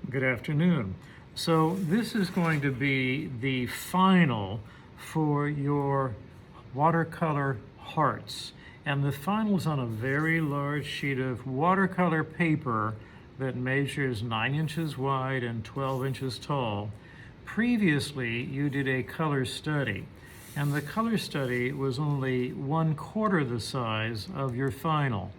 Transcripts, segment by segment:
Good afternoon. So this is going to be the final for your watercolor hearts. And the final is on a very large sheet of watercolor paper that measures 9 inches wide and 12 inches tall. Previously, you did a color study, and the color study was only 1/4 the size of your final.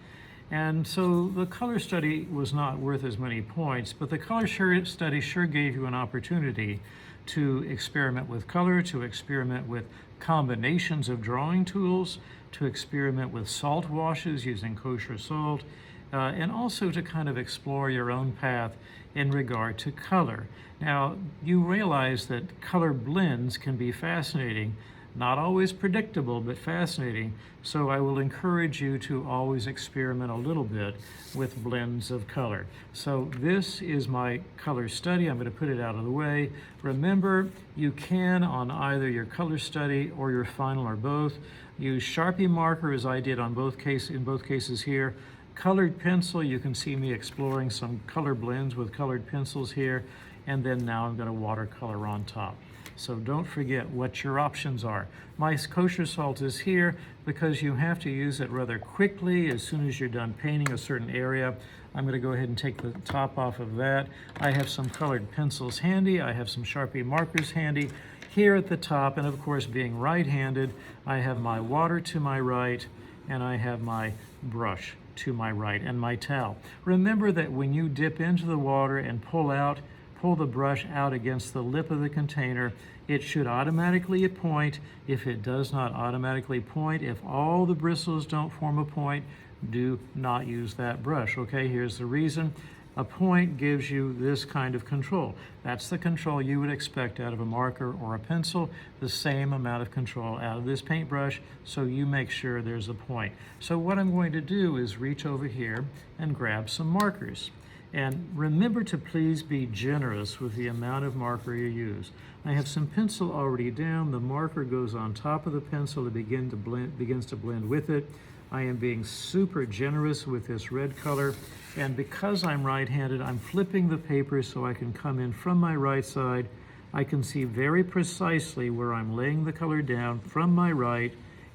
And so the color study was not worth as many points, but the color study sure gave you an opportunity to experiment with color, to experiment with combinations of drawing tools, to experiment with salt washes using kosher salt, and also to kind of explore your own path in regard to color. Now, you realize that color blends can be fascinating, not always predictable, but fascinating. So I will encourage you to always experiment a little bit with blends of color. So this is my color study. I'm going to put it out of the way. Remember, you can, on either your color study or your final or both, use Sharpie marker as I did in both cases here. Colored pencil, you can see me exploring some color blends with colored pencils here. And then now I'm going to watercolor on top. So don't forget what your options are. My kosher salt is here because you have to use it rather quickly as soon as you're done painting a certain area. I'm going to go ahead and take the top off of that. I have some colored pencils handy. I have some Sharpie markers handy here at the top. And of course, being right-handed, I have my water to my right and I have my brush to my right and my towel. Remember that when you dip into the water and pull the brush out against the lip of the container, it should automatically point. If it does not automatically point, if all the bristles don't form a point, do not use that brush. Okay, here's the reason. A point gives you this kind of control. That's the control you would expect out of a marker or a pencil, the same amount of control out of this paintbrush, so you make sure there's a point. So what I'm going to do is reach over here and grab some markers. And remember to please be generous with the amount of marker you use. I have some pencil already down. The marker goes on top of the pencil to begins to blend with it. I am being super generous with this red color. And because I'm right-handed, I'm flipping the paper so I can come in from my right side. I can see very precisely where I'm laying the color down from my right,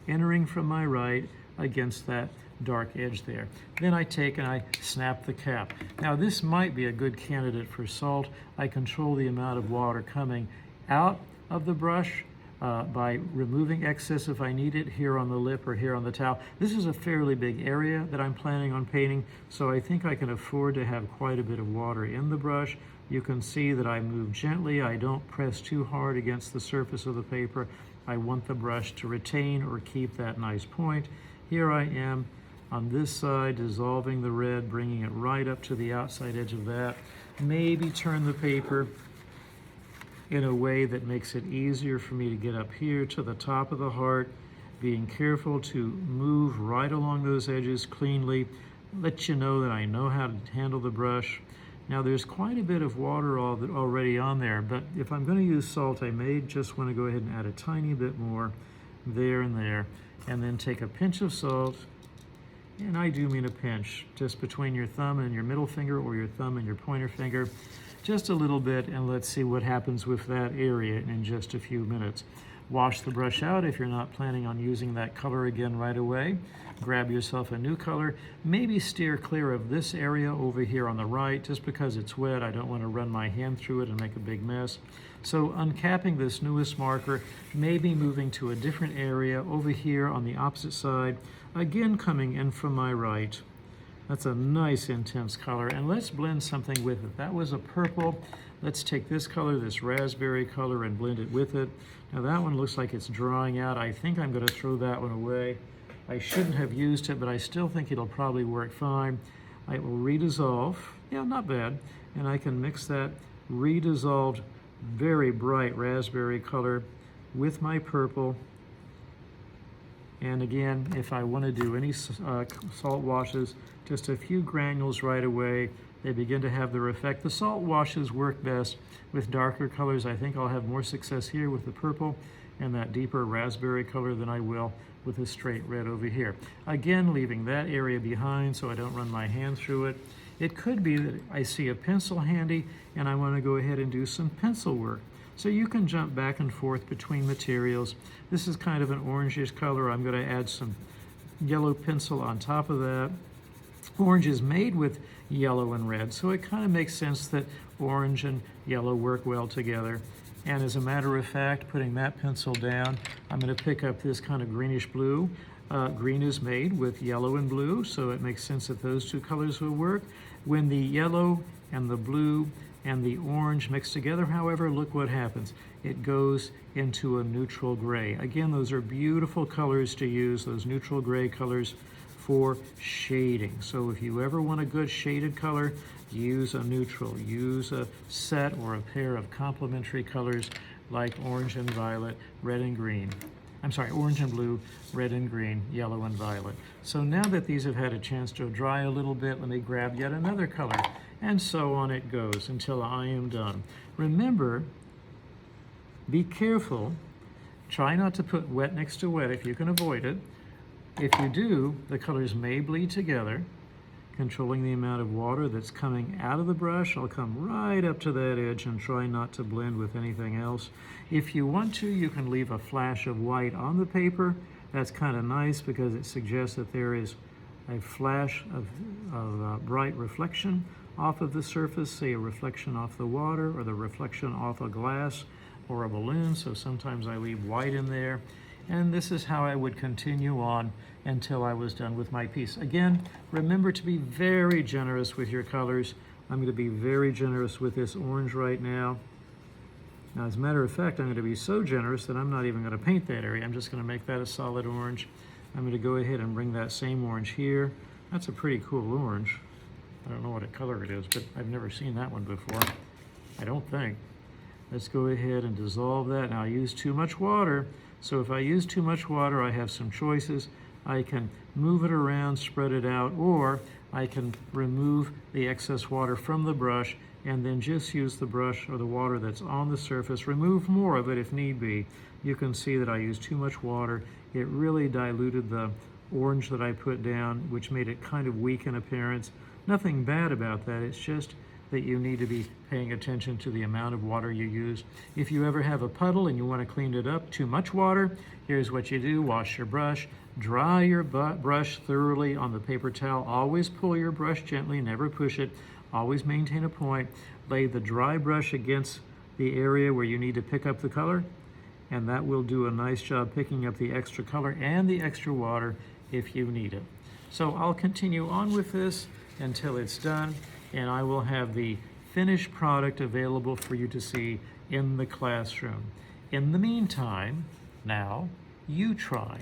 entering from my right against that dark edge there. Then I take and I snap the cap. Now this might be a good candidate for salt. I control the amount of water coming out of the brush by removing excess if I need it here on the lip or here on the towel. This is a fairly big area that I'm planning on painting, so I think I can afford to have quite a bit of water in the brush. You can see that I move gently. I don't press too hard against the surface of the paper. I want the brush to retain or keep that nice point. Here I am on this side, dissolving the red, bringing it right up to the outside edge of that. Maybe turn the paper in a way that makes it easier for me to get up here to the top of the heart, being careful to move right along those edges cleanly, let you know that I know how to handle the brush. Now there's quite a bit of water already on there, but if I'm going to use salt, I may just want to go ahead and add a tiny bit more there and there, and then take a pinch of salt. And I do mean a pinch, just between your thumb and your middle finger or your thumb and your pointer finger, just a little bit, and let's see what happens with that area in just a few minutes. Wash the brush out if you're not planning on using that color again right away. Grab yourself a new color. Maybe steer clear of this area over here on the right. Just because it's wet, I don't want to run my hand through it and make a big mess. So uncapping this newest marker, maybe moving to a different area over here on the opposite side. Again, coming in from my right. That's a nice intense color, and let's blend something with it. That was a purple. Let's take this color, this raspberry color, and blend it with it. Now that one looks like it's drying out. I think I'm going to throw that one away. I shouldn't have used it, but I still think it'll probably work fine. I will redissolve. Yeah, not bad. And I can mix that redissolved, very bright raspberry color with my purple. And again, if I want to do any salt washes, just a few granules right away. They begin to have their effect. The salt washes work best with darker colors. I think I'll have more success here with the purple and that deeper raspberry color than I will with a straight red over here. Again, leaving that area behind so I don't run my hand through it. It could be that I see a pencil handy and I want to go ahead and do some pencil work. So you can jump back and forth between materials. This is kind of an orangish color. I'm going to add some yellow pencil on top of that. Orange is made with yellow and red, so it kind of makes sense that orange and yellow work well together. And as a matter of fact, putting that pencil down, I'm going to pick up this kind of greenish blue. Green is made with yellow and blue, so it makes sense that those two colors will work. When the yellow and the blue and the orange mix together, however, look what happens. It goes into a neutral gray. Again, those are beautiful colors to use, those neutral gray colors for shading. So if you ever want a good shaded color, use a neutral. Use a set or a pair of complementary colors like orange and violet, red and green. I'm sorry, orange and blue, red and green, yellow and violet. So now that these have had a chance to dry a little bit, let me grab yet another color. And so on it goes until I am done. Remember, be careful. Try not to put wet next to wet if you can avoid it. If you do, the colors may bleed together. Controlling the amount of water that's coming out of the brush, I'll come right up to that edge and try not to blend with anything else. If you want to, you can leave a flash of white on the paper. That's kind of nice because it suggests that there is a flash of bright reflection off of the surface, say a reflection off the water or the reflection off a glass or a balloon. So sometimes I leave white in there. And this is how I would continue on until I was done with my piece. Again, remember to be very generous with your colors. I'm going to be very generous with this orange right now. Now, as a matter of fact, I'm going to be so generous that I'm not even going to paint that area. I'm just going to make that a solid orange. I'm going to go ahead and bring that same orange here. That's a pretty cool orange. I don't know what color it is, but I've never seen that one before. I don't think. Let's go ahead and dissolve that. Now, I use too much water. So if I use too much water, I have some choices. I can move it around, spread it out, or I can remove the excess water from the brush and then just use the brush or the water that's on the surface, remove more of it if need be. You can see that I used too much water. It really diluted the orange that I put down, which made it kind of weak in appearance. Nothing bad about that, it's just that you need to be paying attention to the amount of water you use. If you ever have a puddle and you want to clean it up, too much water, here's what you do. Wash your brush, dry your brush thoroughly on the paper towel. Always pull your brush gently, never push it. Always maintain a point. Lay the dry brush against the area where you need to pick up the color, and that will do a nice job picking up the extra color and the extra water if you need it. So I'll continue on with this until it's done, and I will have the finished product available for you to see in the classroom. In the meantime, now you try.